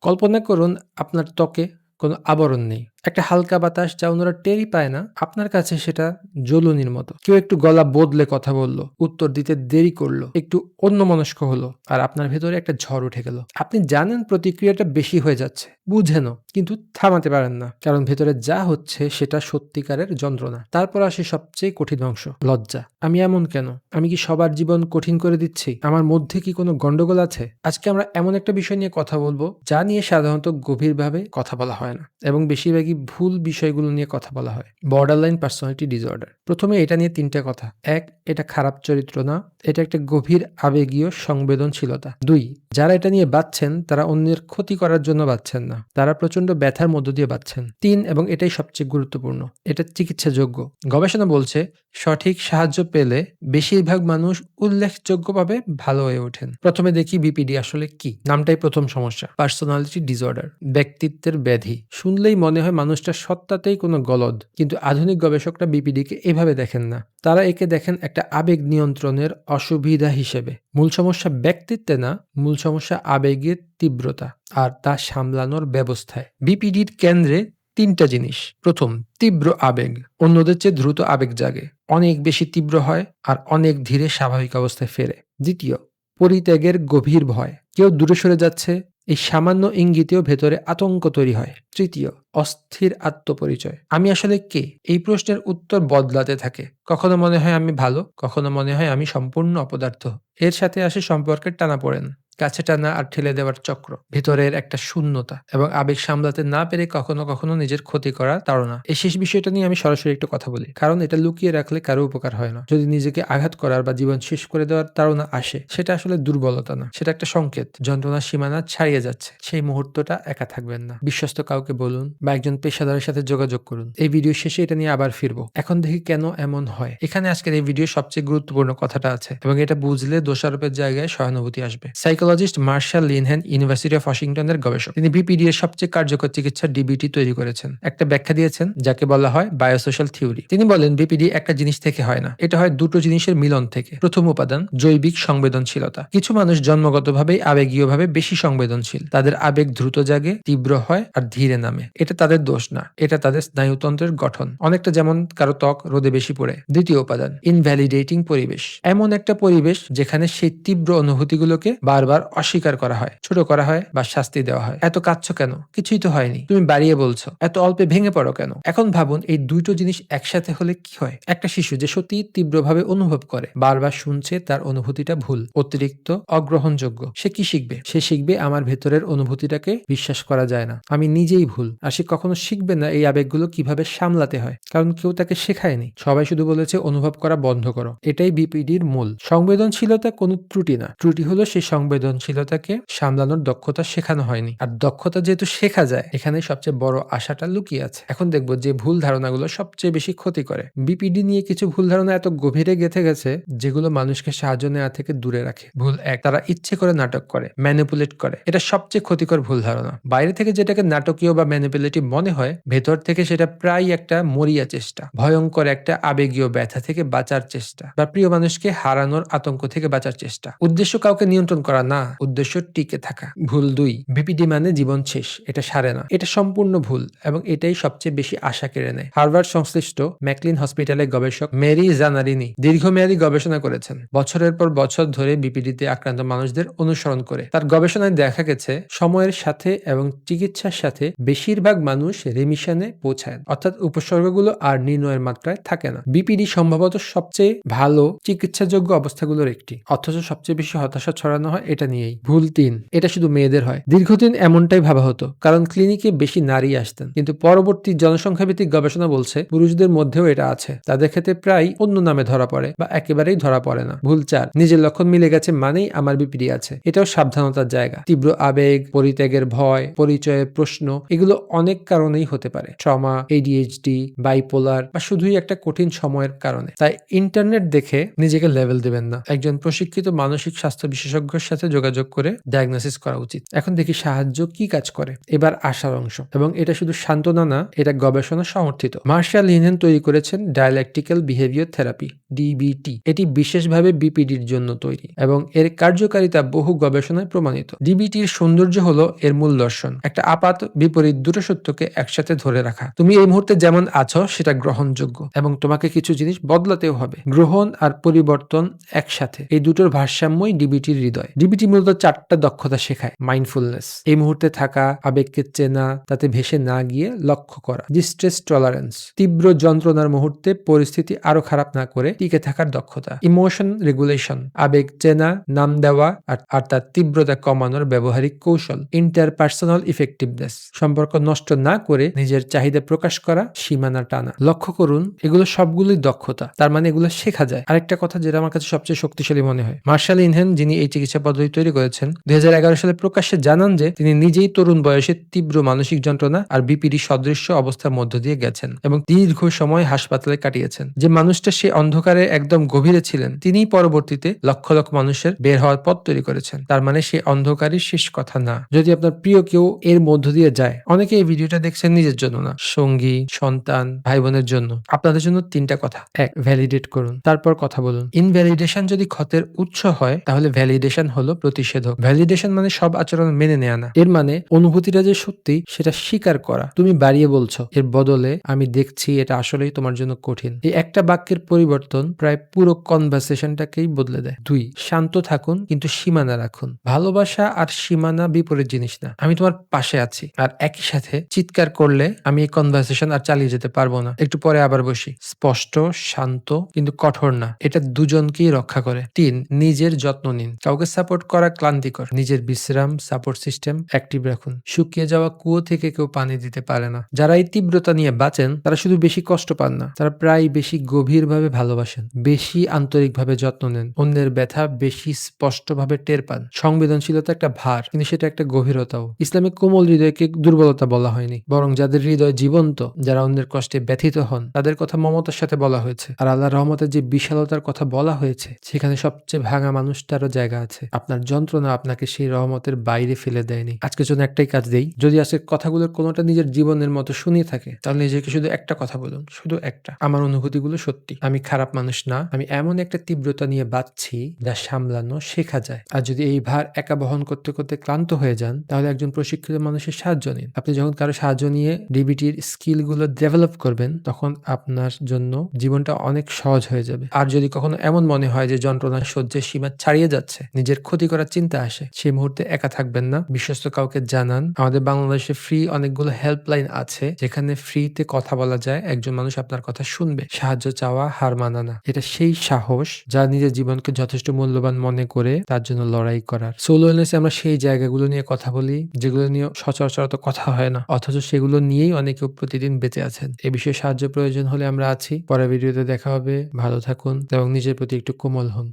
কল্পনা করুন আপনার ত্বকে কোনো আবরণ নেই। একটা হালকা বাতাস যা অন্যরা টেরই পায় না, আপনার কাছে সেটা জ্বলুনির মতো। কেউ একটু গলা বদলে কথা বলল, উত্তর দিতে দেরি করলো, একটু অন্যমনস্ক হলো, আর আপনার ভেতরে একটা ঝড় উঠে গেল। আপনি জানেন প্রতিক্রিয়াটা বেশি হয়ে যাচ্ছে, বুঝেনও, কিন্তু থামাতে পারেন না। কারণ ভেতরে যা হচ্ছে সেটা সত্যিকারের যন্ত্রণা। তারপর আসে সবচেয়ে কঠিন অংশ, লজ্জা। আমি এমন কেন? আমি কি সবার জীবন কঠিন করে দিচ্ছি? আমার মধ্যে কি কোনো গন্ডগোল আছে? আজকে আমরা এমন একটা বিষয় নিয়ে কথা বলবো যা নিয়ে সাধারণত গভীরভাবে কথা বলা হয় না, এবং বেশিরভাগই ভুল বিষয়গুলো নিয়ে কথা বলা হয়। Borderline personality disorder. প্রথমে এটা নিয়ে ৩টা কথা। ১, এটা খারাপ চরিত্র না, এটা একটা গভীর আবেগীয় সংবেদনশীলতা। ২, যারা এটা নিয়ে বাঁচছেন তারা অন্যের ক্ষতি করার জন্য বাঁচছেন না, তারা প্রচন্ড ব্যথার মধ্য দিয়ে বাঁচছেন। ৩, এবং এটাই সবচেয়ে গুরুত্বপূর্ণ, এটা চিকিৎসাযোগ্য। গবেষণা বলছে সঠিক সাহায্য পেলে বেশিরভাগ মানুষ উল্লেখযোগ্যভাবে ভালো হয়ে ওঠেন। প্রথমে দেখি বিপিডি আসলে কি। নামটাই প্রথম সমস্যা, পার্সোনালিটি ডিসঅর্ডার, ব্যক্তিত্বের ব্যাধি। শুনলেই মনে হয় মানুষটা সত্তাতেই কোনো গলদ, কিন্তু আধুনিক গবেষকরা বিপিডিকে এভাবে দেখেন না। তারা একে দেখেন একটা আবেগ নিয়ন্ত্রণের অসুবিধা হিসেবে। মূল সমস্যা ব্যক্তিত্বে না, মূল সমস্যা আবেগের তীব্রতা আর তা সামলানোর ব্যবস্থায়। বিপিডির কেন্দ্রে ৩টা জিনিস। প্রথম, তীব্র আবেগ। অন্যদের চেয়ে দ্রুত আবেগ জাগে, অনেক বেশি তীব্র হয় আর অনেক ধীরে স্বাভাবিক অবস্থায় ফেরে। দ্বিতীয়, পরিত্যাগের গভীর ভয়। কেউ দূরে সরে যাচ্ছে, এই সামান্য ইঙ্গিতেও ভেতরে আতঙ্ক তৈরি হয়। তৃতীয়, অস্থির আত্মপরিচয়। আমি আসলে কে? এই প্রশ্নের উত্তর বদলাতে থাকে। কখনো মনে হয় আমি ভালো, কখনো মনে হয় আমি সম্পূর্ণ অপদার্থ। এর সাথে আসে সম্পর্কের টানাপোড়েন, কাছে টানা আর ঠেলে দেওয়ার চক্র, ভেতরের একটা শূন্যতা, এবং আবেগ সামলাতে না পেরে কখনো কখনো নিজের ক্ষতি করার তাড়না। এই শেষ বিষয়টা নিয়ে আমি সরাসরি একটু কথা বলি, কারণ এটা লুকিয়ে রাখলে কারো উপকার হয় না। যদি নিজেকে আঘাত করার বা জীবন শেষ করে দেওয়ার তাড়না আসে, সেটা আসলে দুর্বলতা না, সেটা একটা সংকেত যন্ত্রণার সীমানা ছাড়িয়ে যাচ্ছে। সেই মুহূর্তটা একা থাকবেন না, বিশ্বস্ত কাউকে বলুন বা একজন পেশাদারের সাথে যোগাযোগ করুন। এই ভিডিও শেষে এটা নিয়ে আবার ফিরবো। এখন দেখি কেন এমন হয়। এখানে আজকের এই ভিডিও সবচেয়ে গুরুত্বপূর্ণ কথাটা আছে, এবং এটা বুঝলে দোষারোপের জায়গায় সহানুভূতি আসবে। সাইকোলজিস্ট মার্শাল লিনহ্যান ইউনিভার্সিটি অফ ওয়াশিংটনের গবেষক। তিনি বিপিডি এর সবচেয়ে কার্যকর চিকিৎসা ডিবিটি তৈরি করেছেন। একটা ব্যাখ্যা দিয়েছেন যাকে বলা হয় বায়োসোশ্যাল থিওরি। তিনি বলেন বিপিডি একটা জিনিস থেকে হয় না, এটা হয় দুটো জিনিসের মিলন থেকে। প্রথম উপাদান, জৈবিক সংবেদনশীলতা। কিছু মানুষ জন্মগতভাবেই আবেগীয়ভাবে বেশি সংবেদনশীল। তাদের আবেগ দ্রুত জাগে, তীব্র হয় আর ধীরে নামে। এটা তাদের দোষ না, এটা তাদের স্নায়ুতন্ত্রের গঠন, অনেকটা যেমন কারো ত্বক রোদে বেশি পড়ে। দ্বিতীয় উপাদান, ইনভ্যালিডেটিং পরিবেশ। এমন একটা পরিবেশ যেখানে সেই তীব্র অনুভূতিগুলোকে বারবার অস্বীকার করা হয়, ছোট করা হয় বা শাস্তি দেওয়া হয়। এত কাঁদছো কেন? কিছুই তো হয়নি, তুমি বাড়িয়ে বলছো। এত অল্পে ভেঙে পড়ো কেন? এখন ভাবুন এই দুটো জিনিস একসাথে হলে কি হয়। একটা শিশু যে সত্যি তীব্রভাবে অনুভব করে, বারবার শুনছে তার অনুভূতিটা ভুল, অতিরিক্ত, অগ্রহণযোগ্য, সে কি শিখবে? সে শিখবে আমার ভেতরের অনুভূতিটাকে বিশ্বাস করা যায় না, আমি নিজেই ভুল। আর সে কখনো শিখবে না এই আবেগগুলো কিভাবে সামলাতে হয়, কারণ কেউ তাকে শেখায়নি। সবাই শুধু বলেছে অনুভব করা বন্ধ করো। এটাই বিপিডির মূল। সংবেদনশীলতা কোনো ত্রুটি না, ত্রুটি হলো সেই সংবেদনশীলতাকে সামলানোর দক্ষতা শেখানো হয়নি। আর দক্ষতা যেহেতু শেখা যায়, এখানে সবচেয়ে বড় আশাটা লুকিয়ে আছে। এখন দেখবো যে ভুল ধারণাগুলো সবচেয়ে বেশি ক্ষতি করে। বিপিডি নিয়ে কিছু ভুল ধারণা এত গভীরে গেঁথে গেছে যেগুলো মানুষকে সাহায্য নেওয়া থেকে দূরে রাখে। ভুল ১, তারা ইচ্ছে করে নাটক করে, ম্যানিপুলেট করে। এটা সবচেয়ে ক্ষতিকর ভুল ধারণা। বাইরে থেকে যেটাকে নাটকীয় বা ম্যানিপুলেটিভ মনে হয়, ভেতর থেকে সেটা প্রায় একটা মরিয়া চেষ্টা, ভয়ঙ্কর একটা আবেগীয় ব্যথা থেকে বাঁচার চেষ্টা, বা প্রিয় মানুষকে হারানোর আতঙ্ক থেকে বাঁচার চেষ্টা। উদ্দেশ্য কাউকে নিয়ন্ত্রণ করা না, উদ্দেশ্য টিকে থাকা। ভুল ২, বিপিডি মানে জীবন শেষ, এটা সারে না। এটা সম্পূর্ণ ভুল, এবং এটাই সবচেয়ে বেশি আশা কেড়ে নেয়। হার্ভার্ড সংশ্লিষ্ট ম্যাকলিন হসপিটালের গবেষক মেরি জানারিনি দীর্ঘমেয়াদী গবেষণা করেছেন, বছরের পর বছর ধরে বিপিডিতে আক্রান্ত মানুষদের অনুসরণ করে। তার গবেষণায় দেখা গেছে সময়ের সাথে এবং চিকিৎসার সাথে বেশিরভাগ মানুষ রিমিশনে পৌঁছায়, অর্থাৎ উপসর্গগুলো আর নির্ণয়ের মাত্রায় থাকে না। বিপিডি সম্ভবত সবচেয়ে ভালো চিকিৎসাযোগ্য অবস্থাগুলোর একটি, অথচ সবচেয়ে বেশি হতাশা ছড়ানো হয় এটা নিয়েই। ভুল ৩, এটা শুধু মেয়েদের হয়। দীর্ঘদিন এমনটাই ভাবা হতো, কারণ ক্লিনিকে বেশি নারী আসতেন, কিন্তু পরবর্তী জনসংখ্যাভিত্তিক গবেষণা বলছে পুরুষদের মধ্যেও এটা আছে। তাদের ক্ষেত্রে প্রায় অন্য নামে ধরা পড়ে বা একেবারেই ধরা পড়ে না। ভুল ৪, নিজের লক্ষণ মিলে গেছে মানেই আমার বিপিডি আছে। এটাও সাবধানতার জায়গা। তীব্র আবেগ, পরিত্যাগের ভয়, পরিচয়ের প্রশ্ন, এগুলো অনেক কারণেই হতে পারে। ট্রমা, এডিএইচডি, বাইপোলার, বা শুধুই একটা কঠিন সময়ের কারণে। তাই ইন্টারনেট দেখে নিজেকে লেভেল দেবেন না, একজন প্রশিক্ষিত মানসিক স্বাস্থ্য বিশেষজ্ঞের সাথে যোগাযোগ করে ডায়াগনোসিস করা উচিত। এখন দেখি সাহায্য কি কাজ করে। এবার আশার অংশ, এবং এটা শুধু সান্ত্বনা না, এটা গবেষণা সমর্থিত। মার্শাল লিনহ্যান তৈরি করেছেন ডায়ালেকটিক্যাল বিহেভিয়ার থেরাপি। ডিবিটি। এটি বিশেষভাবে বিপিডির জন্য তৈরি এবং এর কার্যকারিতা বহু গবেষণায় প্রমাণিত। ডিবিটির সৌন্দর্য হলো এর মূল দর্শন, একটা আপাত বিপরীত দুটো সত্যকে একসাথে ধরে রাখা। তুমি এই মুহূর্তে যেমন আছো সেটা গ্রহণযোগ্য এবং তোমাকে কিছু জিনিস বদলাতেও হবে। গ্রহণ আর পরিবর্তন একসাথে, এই দুটোর ভারসাম্যই ডিবিটির হৃদয়। ডিবিটি মূলত 4টা দক্ষতা শেখায়। মাইন্ডফুলনেস, এই মুহূর্তে থাকা, আবেগকে চেনা, তাতে ভেসে না গিয়ে লক্ষ্য করা। ডিস্ট্রেস টলারেন্স, তীব্র যন্ত্রণার মুহূর্তে পরিস্থিতি আরো খারাপ না করে টিকে থাকার দক্ষতা। ইমোশন রেগুলেশন, আবেগ চেনা, নাম দেওয়া আর তার তীব্রতা কমানোর ব্যবহারিক কৌশল। ইন্টারপার্সোনাল ইফেক্টিভনেস, সম্পর্ক নষ্ট না করে নিজের চাহিদা প্রকাশ করা, সীমানা টানা। লক্ষ্য করুন, এগুলো সবগুলোই দক্ষতা, তার মানে এগুলো শেখা যায়। আরেকটা কথা যেটা আমার কাছে সবচেয়ে শক্তিশালী মনে হয়, মার্শাল ইনহেন, যিনি এই চিকিৎসা পদ্ধতি তৈরি করেছেন, 2011 সালে প্রকাশ্যে জানান যে তিনি নিজেই তরুণ বয়সে তীব্র মানসিক যন্ত্রণা আর বিপিডি সদৃশ্য অবস্থার মধ্য দিয়ে গেছেন এবং দীর্ঘ সময় হাসপাতালে কাটিয়েছেন। যে মানুষটা সে অন্ধকারে একদম গভীরে ছিলেন, তিনিই পরবর্তীতে লক্ষ লক্ষ মানুষের বের হওয়ার পথ তৈরি করেছেন। তার মানে সে অন্ধকারই শেষ কথা না। যদি আপনার প্রিয় কেউ এর মধ্য দিয়ে যায়, অনেকে এই ভিডিওটা দেখছেন নিজের জন্য না, সঙ্গী, সন্তান, ভাই বোনের জন্য। আপনাদের জন্য 3টা কথা। 1, ভ্যালিডেট করুন, তারপর কথা বলুন। ইনভ্যালিডেশন যদি ক্ষতের উৎস হয়, তাহলে ভ্যালিডেশন হলো প্রতিষেধক। ভ্যালিডেশন মানে সব আচরণ মেনে নেয়া না, এর মানে অনুভূতিটা যে সত্যি সেটা স্বীকার করা। তুমি বাড়িয়ে বলছো, এর বদলে আমি দেখছি এটা আসলেই তোমার জন্য কঠিন। এই একটা বাক্যের পরিবর্তন প্রায় পুরো কনভারসেশনটাকেই বদলে দেয়। 2, শান্ত থাকুন কিন্তু সীমানা রাখুন। ভালোবাসা আর সীমানা বিপরীত জিনিস না। আমি তোমার পাশে আছি, আর একই সাথে চিৎকার করলে আমি এই কনভারসেশন আর চালিয়ে যেতে পারবো না, একটু পরে আবার বসি। স্পষ্ট, শান্ত কিন্তু কঠোর না, এটা দুজনকেই রক্ষা করে। 3, নিজের যত্ন নিন। কাউকে সাপোর্ট করা ক্লান্তিকর, নিজের বিশ্রাম, সাপোর্ট সিস্টেম অ্যাক্টিভ রাখুন। শুকিয়ে যাওয়া কুয়ো থেকে কেউ পানি দিতে পারে না। যারা এই তীব্রতা নিয়ে বাঁচেন, তারা শুধু বেশি কষ্ট পান না, তারা প্রায় বেশি গভীরভাবে ভালোবাসেন, বেশি আন্তরিকভাবে যত্ন নেন, অন্যের ব্যথা বেশি স্পষ্টভাবে টের পান। সংবেদনশীলতা একটা ভার, কিন্তু সেটা একটা গভীরতাও। ইসলামে কোমল হৃদয়কে দুর্বলতা বলা হয়নি, বরং যাদের হৃদয় জীবন্ত, যারা অন্যের কষ্টে ব্যথিত হন, তাদের কথা মমতার সাথে বলা হয়েছে। আর আল্লাহর রহমতের যে বিশালতার কথা বলা হয়েছে, সেখানে সবচেয়ে ভাঙা মানুষটারও জায়গা আছে। আপনার যন্ত্রণা আপনাকে সেই রহমতের বাইরে ফেলে দেয়নি। আজকের জন্য একটাই কাজ দেই, যদি আজকের কথাগুলোর কোনোটা নিজের জীবনের মতো শুনিয়ে থাকে, তাহলে নিজেকে শুধু একটা কথা বলুন, শুধু একটা, আমার অনুভূতিগুলো সত্যি, আমি খারাপ মানুষ না, আমি এমন একটা তীব্রতা নিয়ে বাঁচছি যা সামলানো শেখা যায়। আর যদি এই ভার একা বহন করতে করতে ক্লান্ত হয়ে যান, তাহলে একজন প্রশিক্ষিত মানুষের সাহায্য নিন। আপনি যখন কারো সাহায্য নিয়ে ডিবিটির স্কিলগুলো ডেভেলপ করবেন, তখন আপনার জন্য জীবনটা অনেক সহজ হয়ে যাবে। আর যদি কখনো এমন মনে হয় যে যন্ত্রণার সহ্যের সীমা ছাড়িয়ে যাচ্ছে, নিজের ক্ষতি করার চিন্তা আসে, সেই মুহূর্তে একা থাকবেন না, বিশ্বস্ত কাউকে জানান। আমাদের বাংলাদেশে ফ্রি অনেকগুলো হেল্পলাইন আছে, যেখানে ফ্রিতে কথা বলা যায়, একজন মানুষ আপনার কথা শুনবে। সাহায্য চাওয়া হার মানা না, এটা সেই সাহস যা নিজের জীবনকে যথেষ্ট মূল্যবান মনে করে তার জন্য লড়াই করার। সোলো ওয়েলনেসে আমরা সেই জায়গাগুলো নিয়ে কথা বলি যেগুলো নিয়ে সচরাচর তো কথা হয় না, অথচ সেগুলো নিয়েই অনেকে প্রতিদিন বেঁচে আছেন। এ বিষয়ে সাহায্য প্রয়োজন হলে আমরা আছি। পরের ভিডিওতে দেখা হবে। ভালো থাকুন এবং নিজের প্রতি একটু কোমল হন।